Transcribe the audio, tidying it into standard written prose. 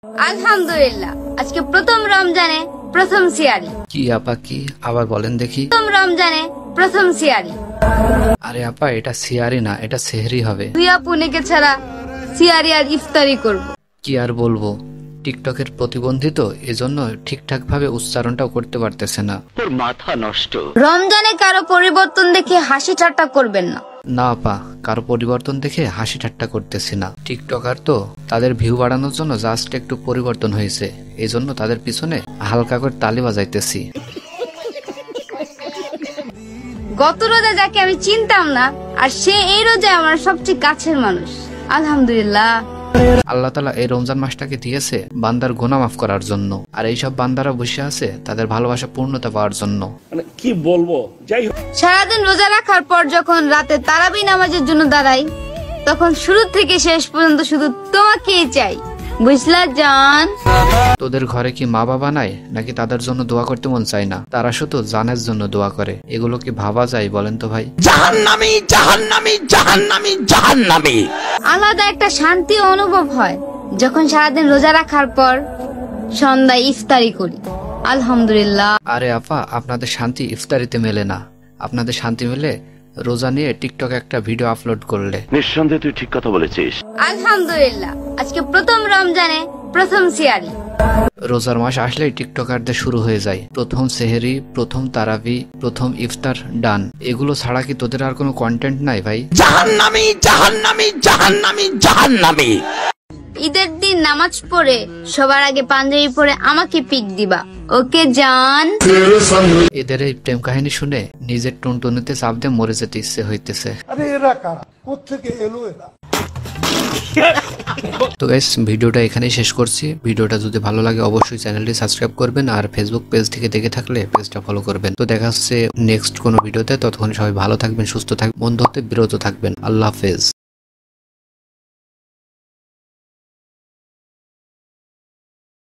আলহামদুলিল্লাহ, আজকে প্রথম রমজানে প্রথম সিয়ারি। কি আপা, কি আবার বলেন দেখি? প্রথম রমজানে প্রথম সিয়ারি। আরে আপা, এটা সিয়ারি না, এটা সেহরি হবে। তুই আপুনেকে ছাড়া সিয়ারি আর ইফতারি করব। কি আর বলবো, টিকটকের প্রতিবন্ধী তো, এজন্য ঠিকঠাক ভাবে উচ্চারণটাও করতে পারতেছে না। তোর মাথা নষ্ট। রমজানে কারো পরিবর্তন দেখে হাসি ঠাট্টা করবেন না। না আপা, কারো পরিবর্তন দেখে হাসি ঠাট্টা করতেছি না। টিকটকার তো, তাদের ভিউ বাড়ানোর জন্য জাস্ট একটু পরিবর্তন হয়েছে, এই জন্য তাদের পিছনে হালকা করে তালি বাজাইতেছি। গত রোজা যাকে আমি চিনতাম না, আর সে এই রোজা আমার সবচেয়ে কাছের মানুষ। আলহামদুলিল্লাহ, আল্লাহ তাআলা এই রমজান মাসটাকে দিয়েছে বান্দার গুনাহ মাফ করার জন্য, আর এইসব বান্দারা বসে আছে তাদের ভালোবাসা পূর্ণতা পাওয়ার জন্য। কি বলবো, যাই হোক। সারাদিন রোজা রাখার পর যখন রাতে তারাবি নামাজের জন্য দাঁড়াই, তখন শুরু থেকে শেষ পর্যন্ত শুধু তোমাকেই চাই, বুঝলা জান? তোদের ঘরে কি মা বাবা নাই নাকি তাদের জন্য দোয়া করতে মন চায় না? তারা শুধু জানের জন্য দোয়া করে। এগুলো কি ভাবা যায় বলেন তো ভাই? জাহান্নামী, জাহান্নামী, জাহান্নামী, জাহান্নামী। আলাদা একটা শান্তি অনুভব হয় যখন সারাদিন রোজা রাখার পর সন্ধ্যায় ইফতারি করি। আলহামদুলিল্লাহ। আরে আপা, আপনাদের শান্তি ইফতারিতে মেলে না, আপনাদের শান্তি মেলে রোজা নিয়ে টিকটকে একটা ভিডিও আপলোড করলে। নিঃসন্দেহে তুই ঠিক কথা বলেছিস। আলহামদুলিল্লাহ, আজকে প্রথম রমজানে প্রথম সিয়ারি। রোজার মাস আসলেই টিকটকারদের শুরু হয়ে যায় প্রথম সেহেরি, প্রথম তারাবি, প্রথম ইফতার, ডান। এগুলো ছাড়া কি তোদের আর কোনো কন্টেন্ট নাই ভাই? জাহান্নামী, জাহান্নামী, জাহান্নামী, জাহান্নামী। ঈদের দিন নামাজ পড়ে সবার আগে পাঞ্জাবি পরে আমাকে পিক দিবা, ওকে জান? এদের এই প্রেম কাহিনী শুনে নিজের টুনটুনিতে চাপ দিয়ে মরে যেতে ইচ্ছে হইতেছে। তো গাইস, ভিডিওটা এখানেই শেষ করছি। ভিডিওটা যদি ভালো লাগে অবশ্যই চ্যানেলটি সাবস্ক্রাইব করবেন, আর ফেসবুক পেজ থেকে দেখে থাকলে পেজটা ফলো করবেন। তো দেখা হচ্ছে নেক্সট কোনো ভিডিওতে। ততক্ষণ সবাই ভালো থাকবেন, সুস্থ থাকবেন, বন্ধুত্বে বিরত থাকবেন। আল্লাহ হাফেজ।